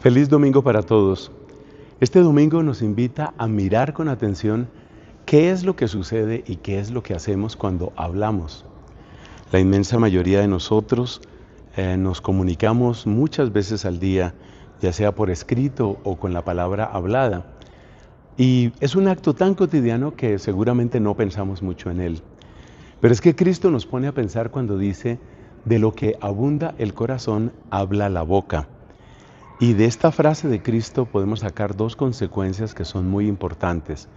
Feliz domingo para todos. Este domingo nos invita a mirar con atención qué es lo que sucede y qué es lo que hacemos cuando hablamos. La inmensa mayoría de nosotros nos comunicamos muchas veces al día, ya sea por escrito o con la palabra hablada. Y es un acto tan cotidiano que seguramente no pensamos mucho en él. Pero es que Cristo nos pone a pensar cuando dice, de lo que abunda el corazón, habla la boca. Y de esta frase de Cristo podemos sacar dos consecuencias que son muy importantes.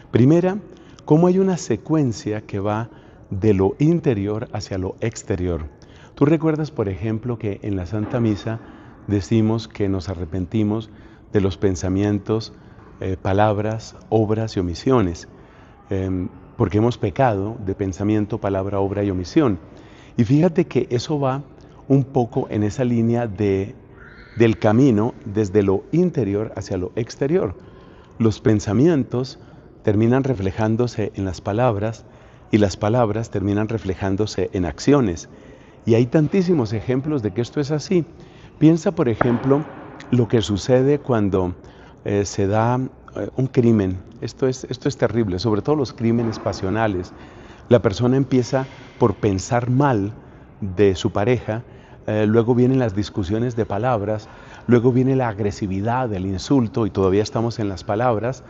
Primera, cómo hay una secuencia que va de lo interior hacia lo exterior. Tú recuerdas, por ejemplo, que en la Santa Misa decimos que nos arrepentimos de los pensamientos, palabras, obras y omisiones, porque hemos pecado de pensamiento, palabra, obra y omisión. Y fíjate que eso va un poco en esa línea del camino desde lo interior hacia lo exterior. Los pensamientos terminan reflejándose en las palabras y las palabras terminan reflejándose en acciones. Y hay tantísimos ejemplos de que esto es así. Piensa, por ejemplo, lo que sucede cuando se da un crimen. Esto es terrible, sobre todo los crímenes pasionales. La persona empieza por pensar mal de su pareja, luego vienen las discusiones de palabras, luego viene la agresividad, el insulto, y todavía estamos en las palabras,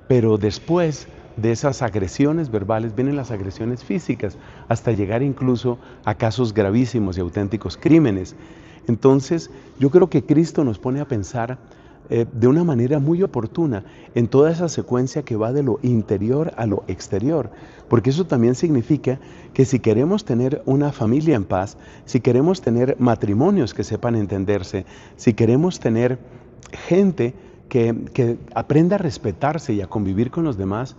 pero después de esas agresiones verbales vienen las agresiones físicas, hasta llegar incluso a casos gravísimos y auténticos crímenes. Entonces, yo creo que Cristo nos pone a pensar de una manera muy oportuna en toda esa secuencia que va de lo interior a lo exterior, porque eso también significa que si queremos tener una familia en paz, si queremos tener matrimonios que sepan entenderse, si queremos tener gente que aprenda a respetarse y a convivir con los demás,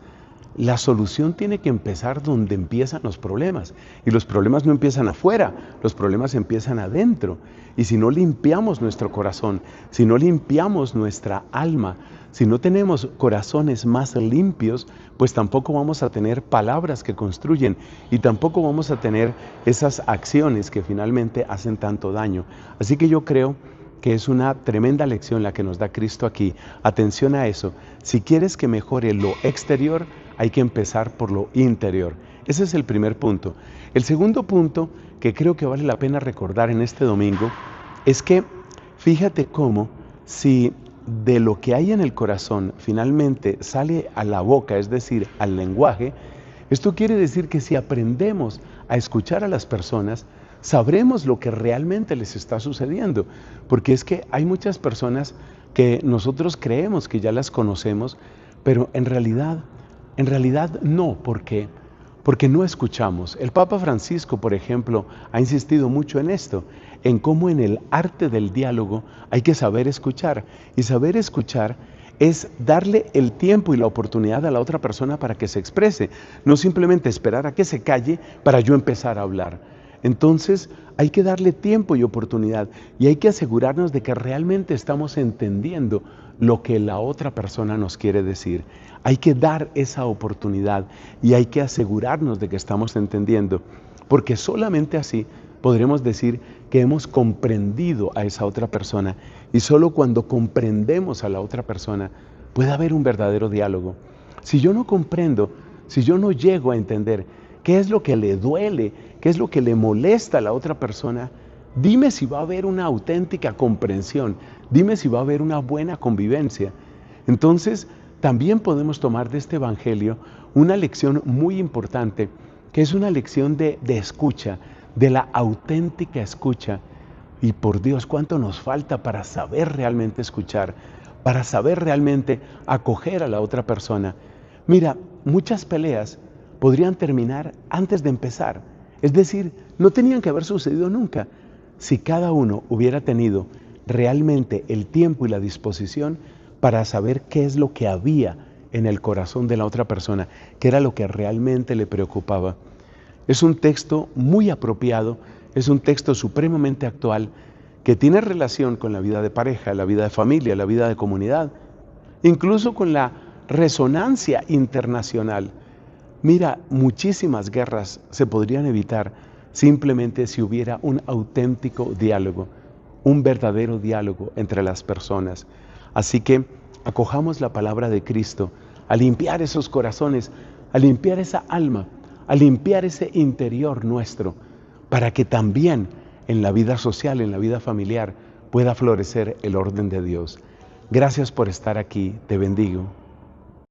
la solución tiene que empezar donde empiezan los problemas. Y los problemas no empiezan afuera, los problemas empiezan adentro. Y si no limpiamos nuestro corazón, si no limpiamos nuestra alma, si no tenemos corazones más limpios, pues tampoco vamos a tener palabras que construyen y tampoco vamos a tener esas acciones que finalmente hacen tanto daño. Así que yo creo que es una tremenda lección la que nos da Cristo aquí. Atención a eso. Si quieres que mejore lo exterior, hay que empezar por lo interior. Ese es el primer punto. El segundo punto que creo que vale la pena recordar en este domingo es que fíjate cómo si de lo que hay en el corazón finalmente sale a la boca, es decir, al lenguaje, esto quiere decir que si aprendemos a escuchar a las personas, sabremos lo que realmente les está sucediendo, porque es que hay muchas personas que nosotros creemos que ya las conocemos, pero en realidad no, porque no escuchamos. El Papa Francisco, por ejemplo, ha insistido mucho en esto, en cómo en el arte del diálogo hay que saber escuchar, y saber escuchar es darle el tiempo y la oportunidad a la otra persona para que se exprese, no simplemente esperar a que se calle para yo empezar a hablar. Entonces hay que darle tiempo y oportunidad y hay que asegurarnos de que realmente estamos entendiendo lo que la otra persona nos quiere decir. Hay que dar esa oportunidad y hay que asegurarnos de que estamos entendiendo, porque solamente así podremos decir que hemos comprendido a esa otra persona, y solo cuando comprendemos a la otra persona puede haber un verdadero diálogo. Si yo no comprendo, si yo no llego a entender qué es lo que le duele, qué es lo que le molesta a la otra persona, dime si va a haber una auténtica comprensión, dime si va a haber una buena convivencia. Entonces, también podemos tomar de este evangelio una lección muy importante, que es una lección de escucha, de la auténtica escucha. Y por Dios, cuánto nos falta para saber realmente escuchar, para saber realmente acoger a la otra persona. Mira, muchas peleas podrían terminar antes de empezar, es decir, no tenían que haber sucedido nunca, si cada uno hubiera tenido realmente el tiempo y la disposición para saber qué es lo que había en el corazón de la otra persona, qué era lo que realmente le preocupaba. Es un texto muy apropiado, es un texto supremamente actual que tiene relación con la vida de pareja, la vida de familia, la vida de comunidad, incluso con la resonancia internacional. Mira, muchísimas guerras se podrían evitar simplemente si hubiera un auténtico diálogo. un verdadero diálogo entre las personas. Así que acojamos la palabra de Cristo a limpiar esos corazones, a limpiar esa alma, a limpiar ese interior nuestro, para que también en la vida social, en la vida familiar, pueda florecer el orden de Dios. Gracias por estar aquí, te bendigo.